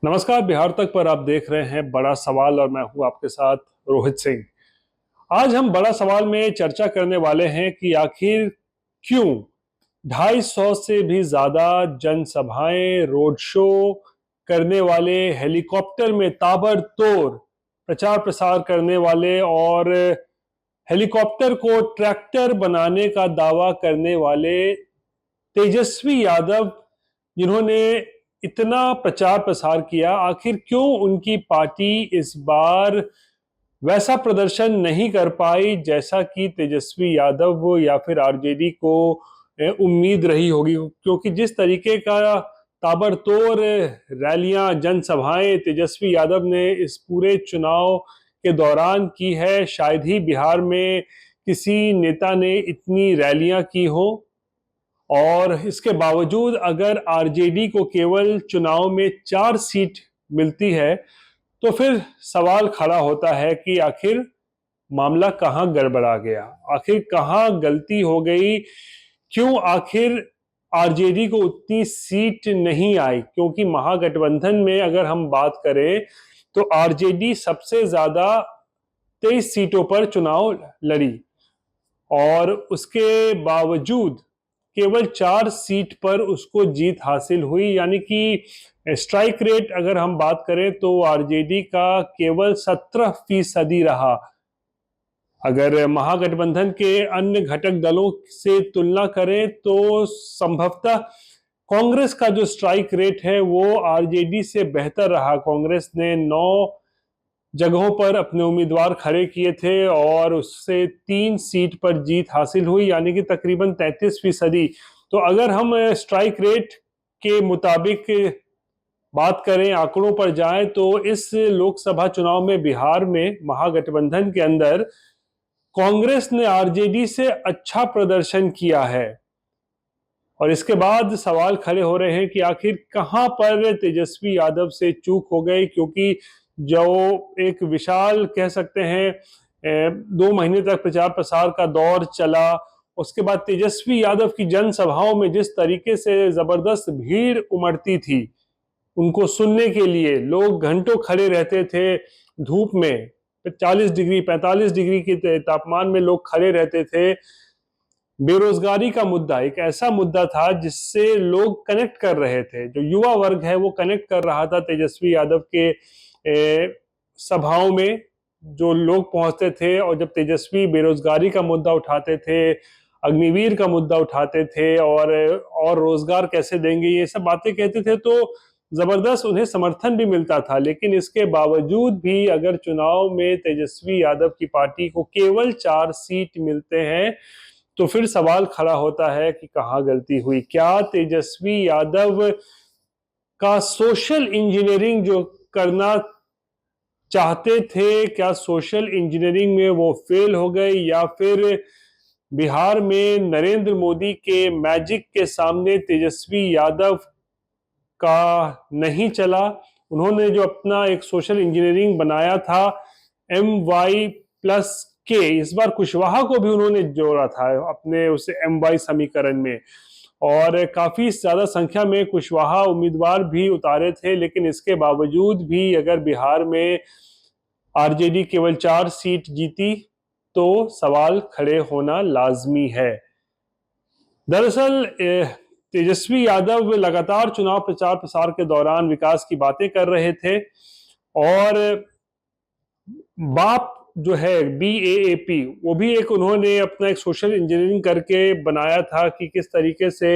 नमस्कार। बिहार तक पर आप देख रहे हैं बड़ा सवाल और मैं हूं आपके साथ रोहित सिंह। आज हम बड़ा सवाल में चर्चा करने वाले हैं कि आखिर क्यों 250 से भी ज्यादा जनसभाएं, रोड शो करने वाले, हेलीकॉप्टर में ताबड़तोड़ प्रचार प्रसार करने वाले और हेलीकॉप्टर को ट्रैक्टर बनाने का दावा करने वाले तेजस्वी यादव, जिन्होंने इतना प्रचार प्रसार किया, आखिर क्यों उनकी पार्टी इस बार वैसा प्रदर्शन नहीं कर पाई जैसा कि तेजस्वी यादव या फिर आरजेडी को उम्मीद रही होगी। क्योंकि जिस तरीके का ताबड़तोड़ रैलियां, जनसभाएं तेजस्वी यादव ने इस पूरे चुनाव के दौरान की है, शायद ही बिहार में किसी नेता ने इतनी रैलियां की हो। और इसके बावजूद अगर आरजेडी को केवल चुनाव में 4 सीट मिलती है तो फिर सवाल खड़ा होता है कि आखिर मामला कहां गड़बड़ा गया, आखिर कहां गलती हो गई, क्यों आखिर आरजेडी को उतनी सीट नहीं आई। क्योंकि महागठबंधन में अगर हम बात करें तो आरजेडी सबसे ज्यादा 23 सीटों पर चुनाव लड़ी और उसके बावजूद केवल 4 सीट पर उसको जीत हासिल हुई। यानी कि स्ट्राइक रेट अगर हम बात करें तो आरजेडी का केवल 17% रहा। अगर महागठबंधन के अन्य घटक दलों से तुलना करें तो संभवतः कांग्रेस का जो स्ट्राइक रेट है वो आरजेडी से बेहतर रहा। कांग्रेस ने 9 जगहों पर अपने उम्मीदवार खड़े किए थे और उससे 3 सीट पर जीत हासिल हुई, यानी कि तकरीबन 33%। तो अगर हम स्ट्राइक रेट के मुताबिक बात करें, आंकड़ों पर जाएं, तो इस लोकसभा चुनाव में बिहार में महागठबंधन के अंदर कांग्रेस ने आरजेडी से अच्छा प्रदर्शन किया है। और इसके बाद सवाल खड़े हो रहे हैं कि आखिर कहां पर तेजस्वी यादव से चूक हो गई। क्योंकि जो एक विशाल कह सकते हैं 2 महीने तक प्रचार प्रसार का दौर चला, उसके बाद तेजस्वी यादव की जनसभाओं में जिस तरीके से जबरदस्त भीड़ उमड़ती थी, उनको सुनने के लिए लोग घंटों खड़े रहते थे धूप में, 40 डिग्री 45 डिग्री के तापमान में लोग खड़े रहते थे। बेरोजगारी का मुद्दा एक ऐसा मुद्दा था जिससे लोग कनेक्ट कर रहे थे, जो युवा वर्ग है वो कनेक्ट कर रहा था तेजस्वी यादव के सभाओं में। जो लोग पहुंचते थे और जब तेजस्वी बेरोजगारी का मुद्दा उठाते थे, अग्निवीर का मुद्दा उठाते थे और रोजगार कैसे देंगे, ये सब बातें कहते थे, तो जबरदस्त उन्हें समर्थन भी मिलता था। लेकिन इसके बावजूद भी अगर चुनाव में तेजस्वी यादव की पार्टी को केवल 4 सीट मिलते हैं तो फिर सवाल खड़ा होता है कि कहां गलती हुई। क्या तेजस्वी यादव का सोशल इंजीनियरिंग जो करना चाहते थे, क्या सोशल इंजीनियरिंग में वो फेल हो गए, या फिर बिहार में नरेंद्र मोदी के मैजिक के सामने तेजस्वी यादव का नहीं चला। उन्होंने जो अपना एक सोशल इंजीनियरिंग बनाया था MY+K, इस बार कुशवाहा को भी उन्होंने जोड़ा था अपने उस MY समीकरण में, और काफी ज्यादा संख्या में कुशवाहा उम्मीदवार भी उतारे थे। लेकिन इसके बावजूद भी अगर बिहार में आरजेडी केवल 4 सीट जीती तो सवाल खड़े होना लाजमी है। दरअसल तेजस्वी यादव लगातार चुनाव प्रचार प्रसार के दौरान विकास की बातें कर रहे थे और बाप जो है BAAP, वो भी एक उन्होंने अपना एक सोशल इंजीनियरिंग करके बनाया था कि किस तरीके से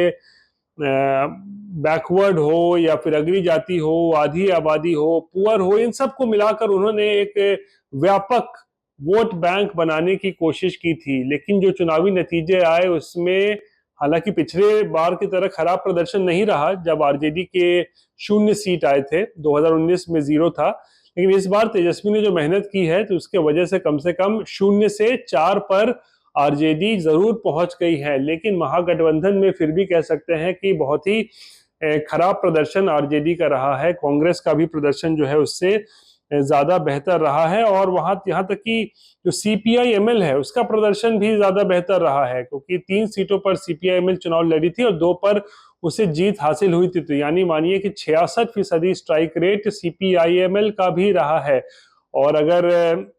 बैकवर्ड हो या फिर अग्री जाति हो, आधी आबादी हो, पुअर हो, इन सबको मिलाकर उन्होंने एक व्यापक वोट बैंक बनाने की कोशिश की थी। लेकिन जो चुनावी नतीजे आए उसमें हालांकि पिछले बार की तरह खराब प्रदर्शन नहीं रहा, जब आरजेडी के 0 सीट आए थे, 2019 में 0 था। लेकिन इस बार तेजस्वी ने जो मेहनत की है तो उसके वजह से कम 0 से 4 पर आरजेडी जरूर पहुंच गई है। लेकिन महागठबंधन में फिर भी कह सकते हैं कि बहुत ही खराब प्रदर्शन आरजेडी का रहा है। कांग्रेस का भी प्रदर्शन जो है उससे ज्यादा बेहतर रहा है, और वहां यहां तक कि जो CPI-ML है उसका प्रदर्शन भी ज्यादा बेहतर रहा है, क्योंकि 3 सीटों पर CPI-ML चुनाव लड़ी थी और 2 पर उसे जीत हासिल हुई थी। तो यानी मानिए कि 66% स्ट्राइक रेट CPIML का भी रहा है। और अगर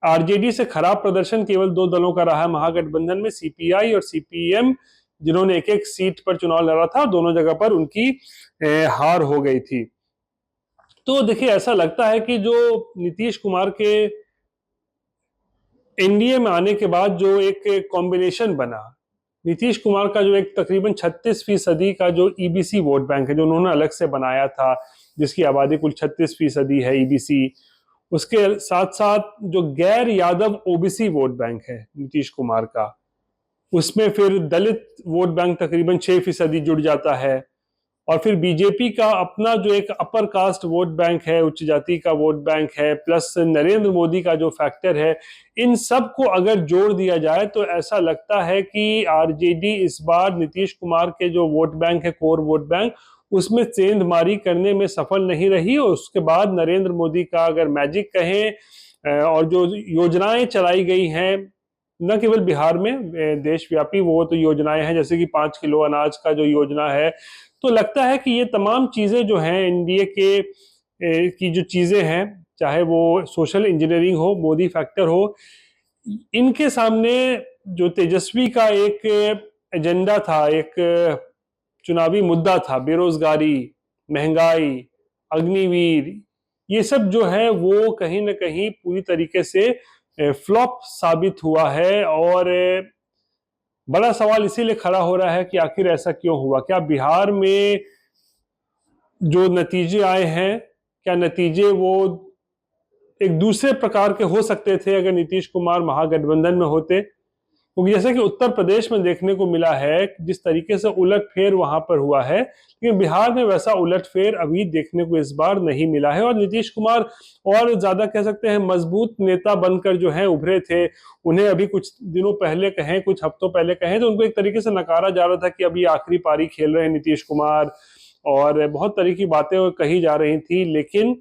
आरजेडी से खराब प्रदर्शन केवल दो दलों का रहा है महागठबंधन में, CPI और CPM, जिन्होंने एक एक सीट पर चुनाव लड़ा था, दोनों जगह पर उनकी हार हो गई थी। तो देखिए, ऐसा लगता है कि जो नीतीश कुमार के एनडीए में आने के बाद जो एक कॉम्बिनेशन बना, नीतीश कुमार का जो एक तकरीबन 36% का जो ईबीसी वोट बैंक है, जो उन्होंने अलग से बनाया था, जिसकी आबादी कुल 36% है ईबीसी, उसके साथ साथ जो गैर यादव ओबीसी वोट बैंक है नीतीश कुमार का, उसमें फिर दलित वोट बैंक तकरीबन 6% जुड़ जाता है। और फिर बीजेपी का अपना जो एक अपर कास्ट वोट बैंक है, उच्च जाति का वोट बैंक है, प्लस नरेंद्र मोदी का जो फैक्टर है, इन सब को अगर जोड़ दिया जाए तो ऐसा लगता है कि आरजेडी इस बार नीतीश कुमार के जो वोट बैंक है, कोर वोट बैंक, उसमें सेंधमारी करने में सफल नहीं रही। और उसके बाद नरेंद्र मोदी का अगर मैजिक कहें, और जो योजनाएं चलाई गई हैं न केवल बिहार में, देशव्यापी वो तो योजनाएं हैं, जैसे कि 5 किलो अनाज का जो योजना है, तो लगता है कि ये तमाम चीजें जो हैं एनडीए के की जो चीजें हैं, चाहे वो सोशल इंजीनियरिंग हो, मोदी फैक्टर हो, इनके सामने जो तेजस्वी का एक एजेंडा था, एक चुनावी मुद्दा था, बेरोजगारी, महंगाई, अग्निवीर, ये सब जो है वो कहीं ना कहीं पूरी तरीके से फ्लॉप साबित हुआ है। और बड़ा सवाल इसीलिए खड़ा हो रहा है कि आखिर ऐसा क्यों हुआ। क्या बिहार में जो नतीजे आए हैं, क्या नतीजे वो एक दूसरे प्रकार के हो सकते थे अगर नीतीश कुमार महागठबंधन में होते? क्योंकि जैसे कि उत्तर प्रदेश में देखने को मिला है जिस तरीके से उलटफेर वहां पर हुआ है, लेकिन बिहार में वैसा उलटफेर अभी देखने को इस बार नहीं मिला है। और नीतीश कुमार और ज्यादा कह सकते हैं मजबूत नेता बनकर जो है उभरे थे। उन्हें अभी कुछ दिनों पहले कहें, कुछ हफ्तों पहले कहें, तो उनको एक तरीके से नकारा जा रहा था कि अभी आखिरी पारी खेल रहे हैं नीतीश कुमार, और बहुत तरह की बातें कही जा रही थी। लेकिन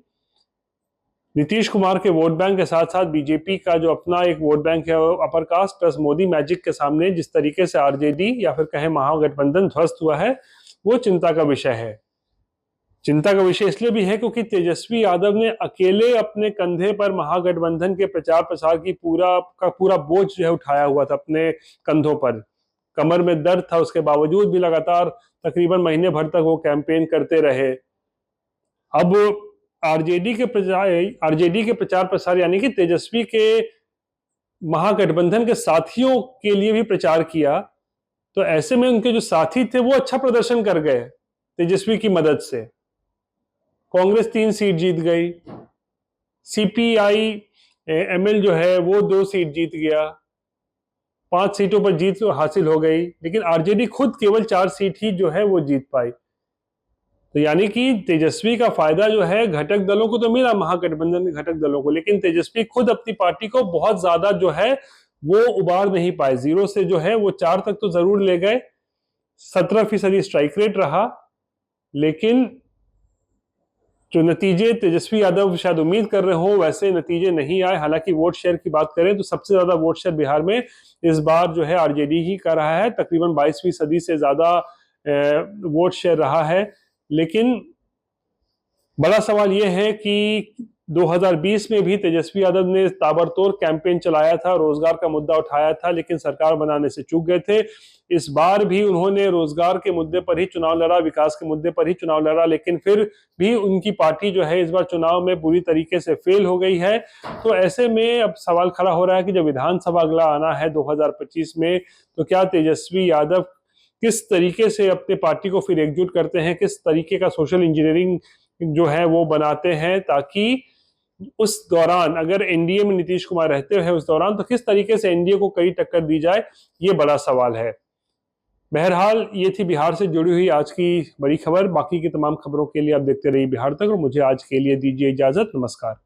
नीतीश कुमार के वोट बैंक के साथ साथ बीजेपी का जो अपना एक वोट बैंक है, upper caste plus Modi magic के सामने जिस तरीके से आरजेडी या फिर कहें महागठबंधन ध्वस्त हुआ है, वो चिंता का विषय है। चिंता का विषय इसलिए भी है क्योंकि तेजस्वी यादव ने अकेले अपने कंधे पर महागठबंधन के प्रचार प्रसार की पूरा बोझ जो है उठाया हुआ था अपने कंधों पर। कमर में दर्द था, उसके बावजूद भी लगातार तकरीबन महीने भर तक वो कैंपेन करते रहे। अब आरजेडी के प्रचार प्रसार यानी कि तेजस्वी के महागठबंधन के साथियों के लिए भी प्रचार किया, तो ऐसे में उनके जो साथी थे वो अच्छा प्रदर्शन कर गए तेजस्वी की मदद से। कांग्रेस 3 सीट जीत गई, CPI ML जो है वो 2 सीट जीत गया, 5 सीटों पर जीत हासिल हो गई, लेकिन आरजेडी खुद केवल 4 सीट ही जो है वो जीत पाई। तो यानी कि तेजस्वी का फायदा जो है घटक दलों को तो मिला, महागठबंधन के घटक दलों को, लेकिन तेजस्वी खुद अपनी पार्टी को बहुत ज्यादा जो है वो उबार नहीं पाए। 0 से जो है वो 4 तक तो जरूर ले गए, 17% स्ट्राइक रेट रहा, लेकिन जो नतीजे तेजस्वी यादव शायद उम्मीद कर रहे हो वैसे नतीजे नहीं आए। हालांकि वोट शेयर की बात करें तो सबसे ज्यादा वोट शेयर बिहार में इस बार जो है आरजेडी ही कर रहा है, तकरीबन 22% से ज्यादा वोट शेयर रहा है। लेकिन बड़ा सवाल यह है कि 2020 में भी तेजस्वी यादव ने ताबड़तोड़ कैंपेन चलाया था, रोजगार का मुद्दा उठाया था, लेकिन सरकार बनाने से चूक गए थे। इस बार भी उन्होंने रोजगार के मुद्दे पर ही चुनाव लड़ा, विकास के मुद्दे पर ही चुनाव लड़ा, लेकिन फिर भी उनकी पार्टी जो है इस बार चुनाव में पूरी तरीके से फेल हो गई है। तो ऐसे में अब सवाल खड़ा हो रहा है कि जब विधानसभा अगला आना है 2025 में, तो क्या तेजस्वी यादव किस तरीके से अपने पार्टी को फिर एकजुट करते हैं, किस तरीके का सोशल इंजीनियरिंग जो है वो बनाते हैं, ताकि उस दौरान अगर एनडीए में नीतीश कुमार रहते हैं उस दौरान, तो किस तरीके से एनडीए को कड़ी टक्कर दी जाए, ये बड़ा सवाल है। बहरहाल ये थी बिहार से जुड़ी हुई आज की बड़ी खबर। बाकी की तमाम खबरों के लिए आप देखते रहिए बिहार तक, और मुझे आज के लिए दीजिए इजाजत। नमस्कार।